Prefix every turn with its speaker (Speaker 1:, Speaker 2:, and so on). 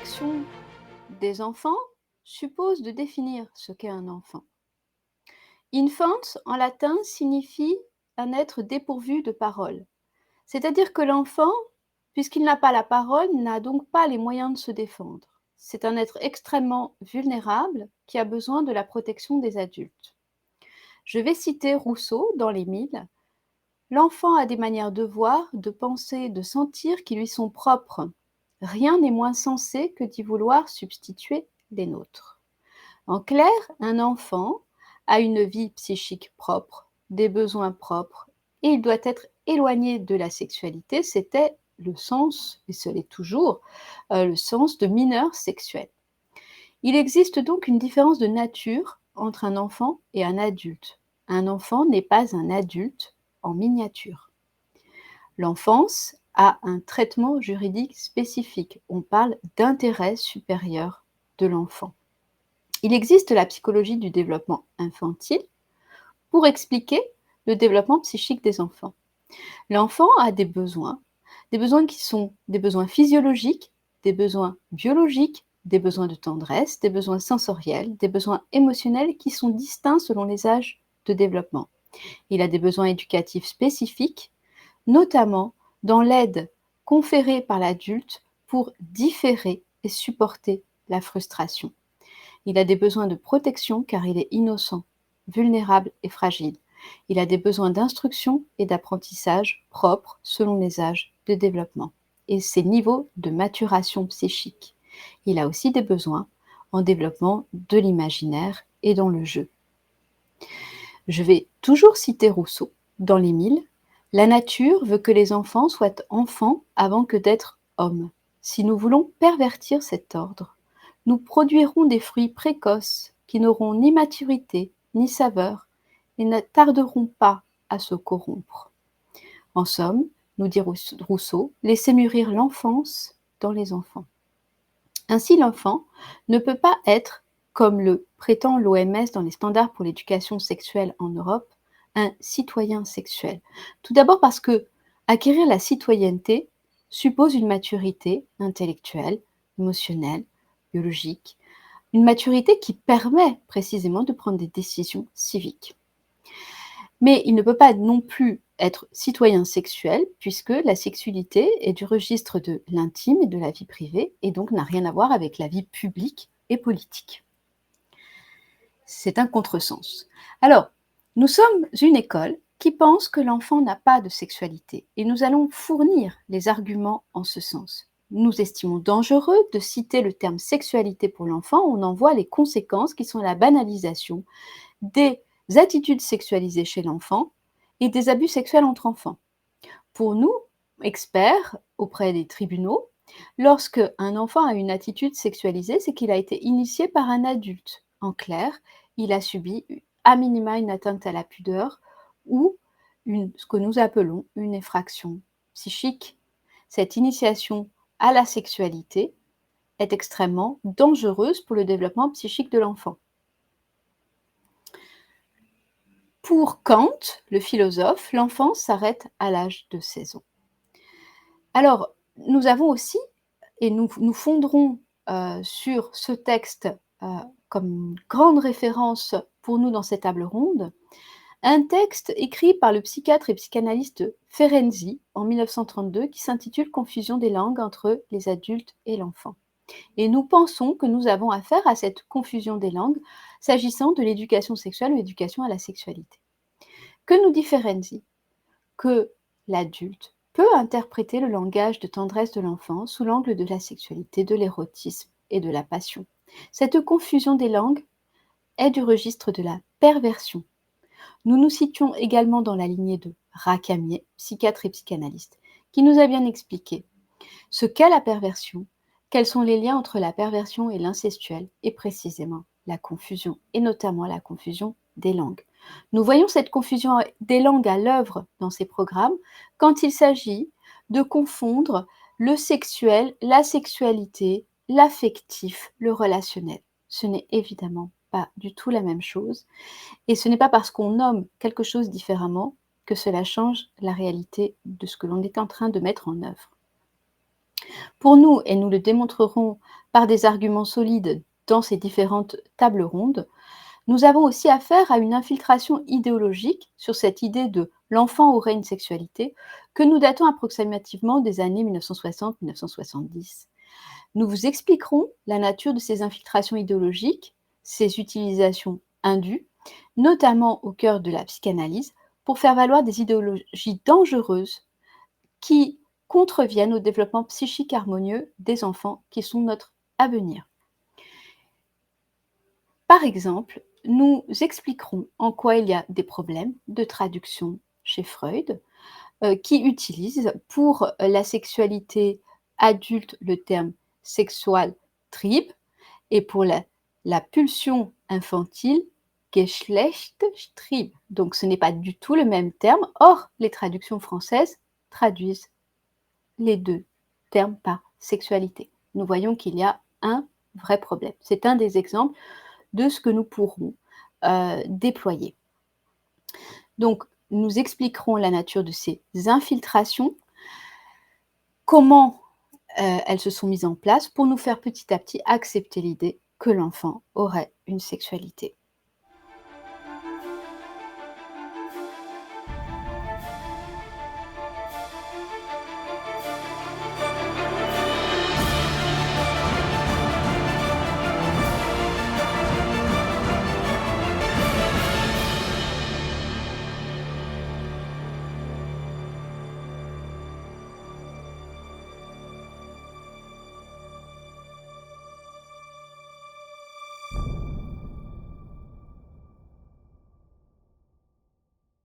Speaker 1: protection des enfants suppose de définir ce qu'est un enfant. Infant en latin signifie un être dépourvu de parole. C'est-à-dire que l'enfant, puisqu'il n'a pas la parole, n'a donc pas les moyens de se défendre. C'est un être extrêmement vulnérable qui a besoin de la protection des adultes. Je vais citer Rousseau dans l'Émile. L'enfant a des manières de voir, de penser, de sentir qui lui sont propres. Rien n'est moins sensé que d'y vouloir substituer les nôtres. En clair, un enfant a une vie psychique propre, des besoins propres, et il doit être éloigné de la sexualité. C'était le sens, et ce l'est toujours, le sens de mineur sexuel. Il existe donc une différence de nature entre un enfant et un adulte. Un enfant n'est pas un adulte en miniature. L'enfance a un traitement juridique spécifique. On parle d'intérêt supérieur de l'enfant. Il existe la psychologie du développement infantile pour expliquer le développement psychique des enfants. L'enfant a des besoins qui sont des besoins physiologiques, des besoins biologiques, des besoins de tendresse, des besoins sensoriels, des besoins émotionnels qui sont distincts selon les âges de développement. Il a des besoins éducatifs spécifiques, notamment dans l'aide conférée par l'adulte pour différer et supporter la frustration. Il a des besoins de protection car il est innocent, vulnérable et fragile. Il a des besoins d'instruction et d'apprentissage propres selon les âges de développement et ses niveaux de maturation psychique. Il a aussi des besoins en développement de l'imaginaire et dans le jeu. Je vais toujours citer Rousseau dans l'Émile. La nature veut que les enfants soient enfants avant que d'être hommes. Si nous voulons pervertir cet ordre, nous produirons des fruits précoces qui n'auront ni maturité ni saveur et ne tarderont pas à se corrompre. En somme, nous dit Rousseau, laissez mûrir l'enfance dans les enfants. Ainsi, l'enfant ne peut pas être, comme le prétend l'OMS dans les standards pour l'éducation sexuelle en Europe, un citoyen sexuel. Tout d'abord parce que acquérir la citoyenneté suppose une maturité intellectuelle, émotionnelle, biologique, une maturité qui permet précisément de prendre des décisions civiques. Mais il ne peut pas non plus être citoyen sexuel, puisque la sexualité est du registre de l'intime et de la vie privée, et donc n'a rien à voir avec la vie publique et politique. C'est un contresens. Alors, nous sommes une école qui pense que l'enfant n'a pas de sexualité, et nous allons fournir les arguments en ce sens. Nous estimons dangereux de citer le terme sexualité pour l'enfant, on en voit les conséquences qui sont la banalisation des attitudes sexualisées chez l'enfant et des abus sexuels entre enfants. Pour nous, experts auprès des tribunaux, lorsque un enfant a une attitude sexualisée, c'est qu'il a été initié par un adulte. En clair, il a subi à minima une atteinte à la pudeur ou ce que nous appelons une effraction psychique. Cette initiation à la sexualité est extrêmement dangereuse pour le développement psychique de l'enfant. Pour Kant, le philosophe, l'enfance s'arrête à l'âge de 16 ans. Alors, nous avons aussi, et nous fonderons sur ce texte comme une grande référence pour nous dans cette table ronde, un texte écrit par le psychiatre et psychanalyste Ferenczi en 1932 qui s'intitule Confusion des langues entre les adultes et l'enfant. Et nous pensons que nous avons affaire à cette confusion des langues s'agissant de l'éducation sexuelle ou l'éducation à la sexualité. Que nous dit Ferenczi? Que l'adulte peut interpréter le langage de tendresse de l'enfant sous l'angle de la sexualité, de l'érotisme et de la passion. Cette confusion des langues est du registre de la perversion. Nous nous situons également dans la lignée de Racamier, psychiatre et psychanalyste, qui nous a bien expliqué ce qu'est la perversion, quels sont les liens entre la perversion et l'incestuel, et précisément la confusion, et notamment la confusion des langues. Nous voyons cette confusion des langues à l'œuvre dans ces programmes quand il s'agit de confondre le sexuel, la sexualité, l'affectif, le relationnel. Ce n'est évidemment pas du tout la même chose, et ce n'est pas parce qu'on nomme quelque chose différemment que cela change la réalité de ce que l'on est en train de mettre en œuvre. Pour nous, et nous le démontrerons par des arguments solides dans ces différentes tables rondes, nous avons aussi affaire à une infiltration idéologique sur cette idée de l'enfant aurait une sexualité que nous datons approximativement des années 1960-1970. Nous vous expliquerons la nature de ces infiltrations idéologiques, ces utilisations indues, notamment au cœur de la psychanalyse, pour faire valoir des idéologies dangereuses qui contreviennent au développement psychique harmonieux des enfants qui sont notre avenir. Par exemple, nous expliquerons en quoi il y a des problèmes de traduction chez Freud, qui utilise pour la sexualité adulte le terme Sexualtrieb et pour la pulsion infantile Geschlechtstrieb. Donc ce n'est pas du tout le même terme. Or, les traductions françaises traduisent les 2 termes par sexualité. Nous voyons qu'il y a un vrai problème. C'est un des exemples de ce que nous pourrons, déployer. Donc nous expliquerons la nature de ces infiltrations, comment, elles se sont mises en place pour nous faire petit à petit accepter l'idée que l'enfant aurait une sexualité.